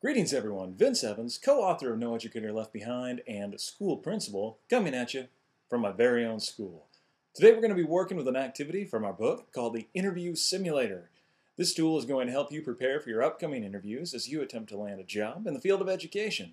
Greetings everyone, Vince Evans, co-author of No Educator Left Behind and school principal, coming at you from my very own school. Today we're going to be working with an activity from our book called the Interview Simulator. This tool is going to help you prepare for your upcoming interviews as you attempt to land a job in the field of education.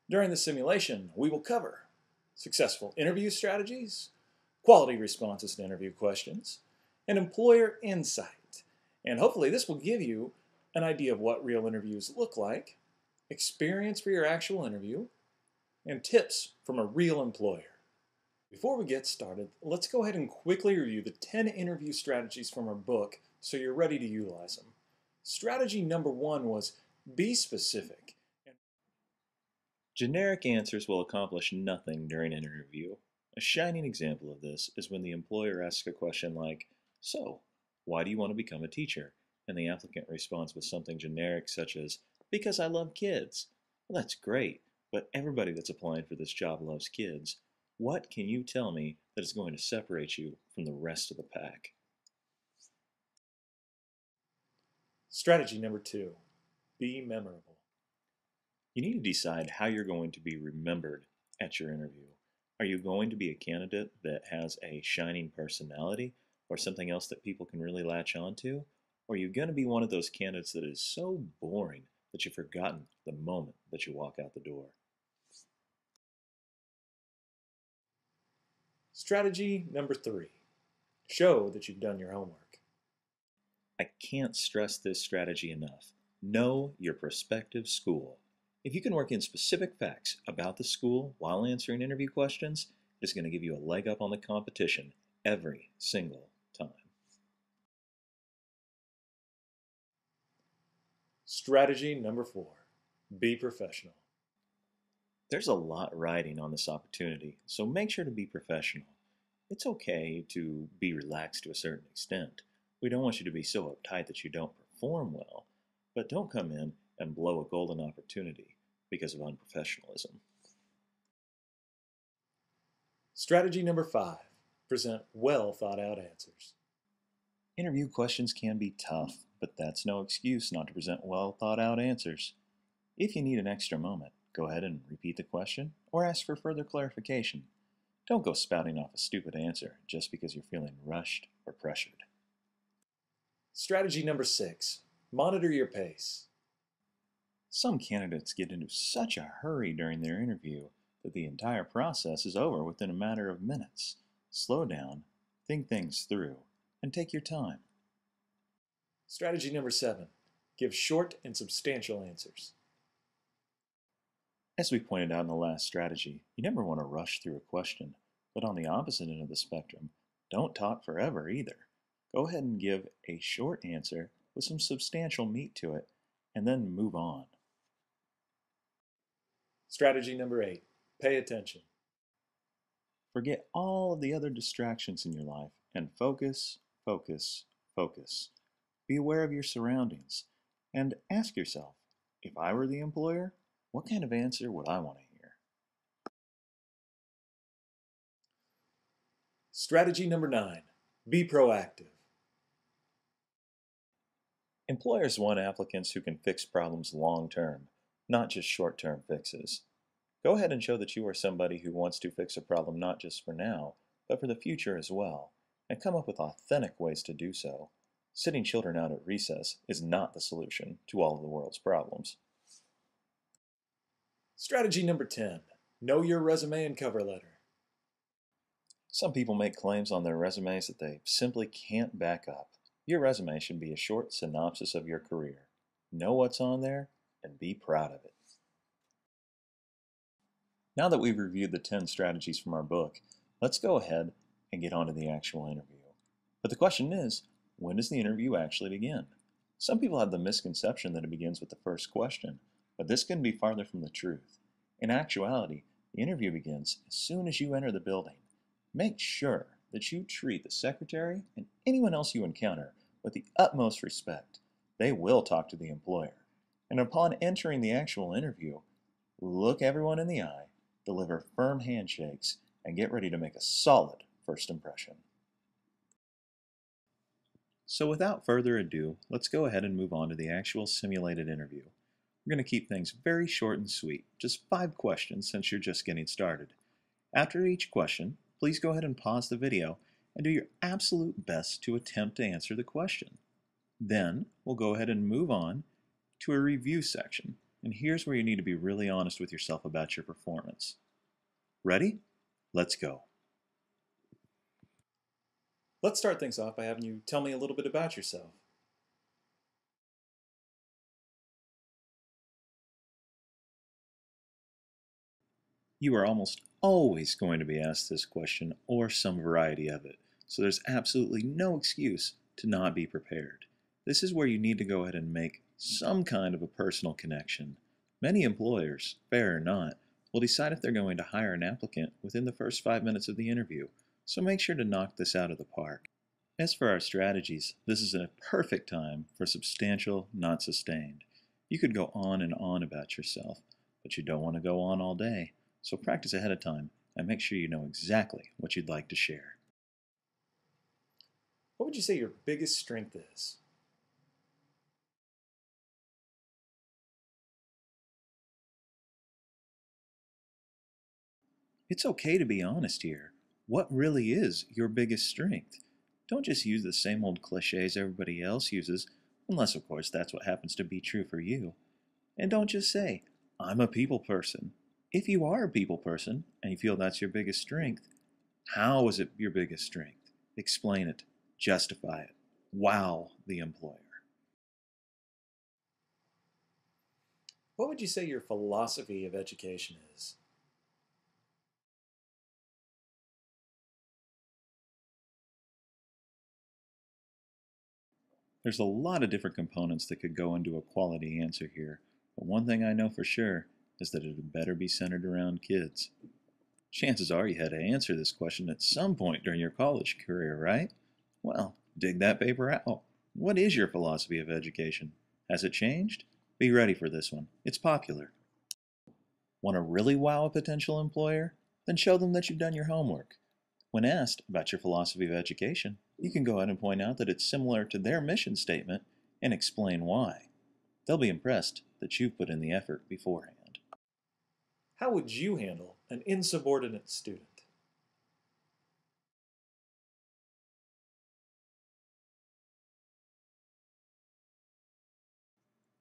During the simulation, we will cover successful interview strategies, quality responses to interview questions, and employer insight. And hopefully this will give you an idea of what real interviews look like, experience for your actual interview, and tips from a real employer. Before we get started, let's go ahead and quickly review the 10 interview strategies from our book so you're ready to utilize them. Strategy number 1 was be specific. Generic answers will accomplish nothing during an interview. A shining example of this is when the employer asks a question like, "So, why do you want to become a teacher?" And the applicant responds with something generic such as, "Because I love kids." Well, that's great, but everybody that's applying for this job loves kids. What can you tell me that is going to separate you from the rest of the pack? Strategy number 2, be memorable. You need to decide how you're going to be remembered at your interview. Are you going to be a candidate that has a shining personality or something else that people can really latch on to? Or are you going to be one of those candidates that is so boring that you've forgotten the moment that you walk out the door? Strategy number 3, show that you've done your homework. I can't stress this strategy enough. Know your prospective school. If you can work in specific facts about the school while answering interview questions, it's going to give you a leg up on the competition every single time. Strategy number 4, be professional. There's a lot riding on this opportunity, so make sure to be professional. It's okay to be relaxed to a certain extent. We don't want you to be so uptight that you don't perform well, but don't come in and blow a golden opportunity because of unprofessionalism. Strategy number 5, present well thought out answers. Interview questions can be tough, but that's no excuse not to present well thought out answers. If you need an extra moment, go ahead and repeat the question or ask for further clarification. Don't go spouting off a stupid answer just because you're feeling rushed or pressured. Strategy number 6, monitor your pace. Some candidates get into such a hurry during their interview that the entire process is over within a matter of minutes. Slow down, think things through, and take your time. Strategy number 7, give short and substantial answers. As we pointed out in the last strategy, you never want to rush through a question, but on the opposite end of the spectrum, don't talk forever either. Go ahead and give a short answer with some substantial meat to it, and then move on. Strategy number 8, pay attention. Forget all of the other distractions in your life and focus, focus, focus. Be aware of your surroundings and ask yourself, if I were the employer, what kind of answer would I want to hear? Strategy number 9, be proactive. Employers want applicants who can fix problems long term, not just short term fixes. Go ahead and show that you are somebody who wants to fix a problem not just for now, but for the future as well, and come up with authentic ways to do so. Sitting children out at recess is not the solution to all of the world's problems. Strategy number 10, know your resume and cover letter. Some people make claims on their resumes that they simply can't back up. Your resume should be a short synopsis of your career. Know what's on there and be proud of it. Now that we've reviewed the 10 strategies from our book, let's go ahead and get on to the actual interview. But the question is, when does the interview actually begin? Some people have the misconception that it begins with the first question, but this couldn't be farther from the truth. In actuality, the interview begins as soon as you enter the building. Make sure that you treat the secretary and anyone else you encounter with the utmost respect. They will talk to the employer. And upon entering the actual interview, look everyone in the eye, deliver firm handshakes, and get ready to make a solid first impression. So without further ado, let's go ahead and move on to the actual simulated interview. We're going to keep things very short and sweet, just 5 questions since you're just getting started. After each question, please go ahead and pause the video and do your absolute best to attempt to answer the question. Then we'll go ahead and move on to a review section, and here's where you need to be really honest with yourself about your performance. Ready? Let's go. Let's start things off by having you tell me a little bit about yourself. You are almost always going to be asked this question or some variety of it, so there's absolutely no excuse to not be prepared. This is where you need to go ahead and make some kind of a personal connection. Many employers, fair or not, will decide if they're going to hire an applicant within the first 5 minutes of the interview, so make sure to knock this out of the park. As for our strategies, this is a perfect time for substantial, not sustained. You could go on and on about yourself, but you don't want to go on all day. So practice ahead of time and make sure you know exactly what you'd like to share. What would you say your biggest strength is? It's okay to be honest here. What really is your biggest strength? Don't just use the same old cliches everybody else uses, unless of course that's what happens to be true for you. And don't just say, I'm a people person. If you are a people person and you feel that's your biggest strength, how is it your biggest strength? Explain it. Justify it. Wow the employer. What would you say your philosophy of education is? There's a lot of different components that could go into a quality answer here, but one thing I know for sure is that it had better be centered around kids. Chances are you had to answer this question at some point during your college career, right? Well, dig that paper out. What is your philosophy of education? Has it changed? Be ready for this one. It's popular. Want to really wow a potential employer? Then show them that you've done your homework. When asked about your philosophy of education, you can go ahead and point out that it's similar to their mission statement and explain why. They'll be impressed that you've put in the effort beforehand. How would you handle an insubordinate student?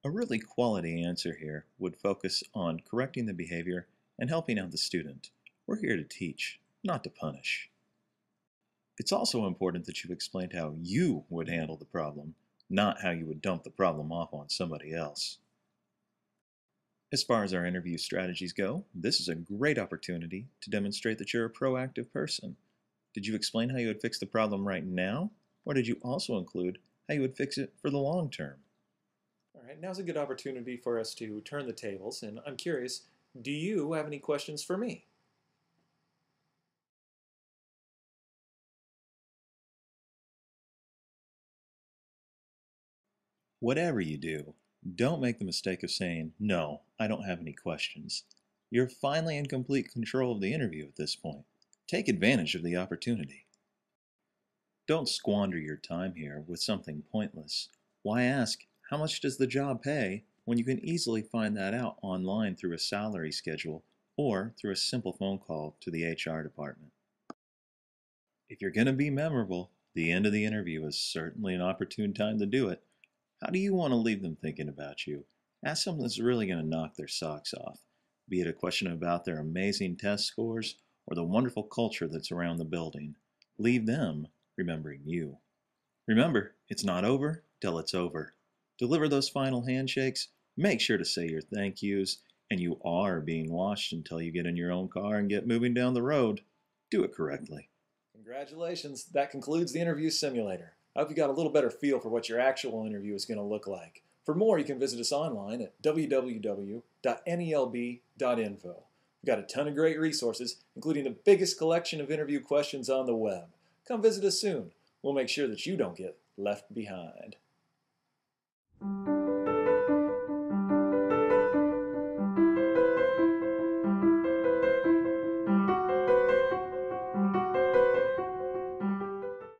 A really quality answer here would focus on correcting the behavior and helping out the student. We're here to teach, not to punish. It's also important that you've explained how you would handle the problem, not how you would dump the problem off on somebody else. As far as our interview strategies go, this is a great opportunity to demonstrate that you're a proactive person. Did you explain how you would fix the problem right now, or did you also include how you would fix it for the long term? All right, now's a good opportunity for us to turn the tables, and I'm curious, do you have any questions for me? Whatever you do, don't make the mistake of saying, no, I don't have any questions. You're finally in complete control of the interview at this point. Take advantage of the opportunity. Don't squander your time here with something pointless. Why ask, how much does the job pay, when you can easily find that out online through a salary schedule or through a simple phone call to the HR department? If you're going to be memorable, the end of the interview is certainly an opportune time to do it. How do you want to leave them thinking about you? Ask something that's really going to knock their socks off, be it a question about their amazing test scores or the wonderful culture that's around the building. Leave them remembering you. Remember, it's not over till it's over. Deliver those final handshakes, make sure to say your thank yous, and you are being watched until you get in your own car and get moving down the road. Do it correctly. Congratulations, that concludes the interview simulator. I hope you got a little better feel for what your actual interview is going to look like. For more, you can visit us online at www.nelb.info. We've got a ton of great resources, including the biggest collection of interview questions on the web. Come visit us soon. We'll make sure that you don't get left behind.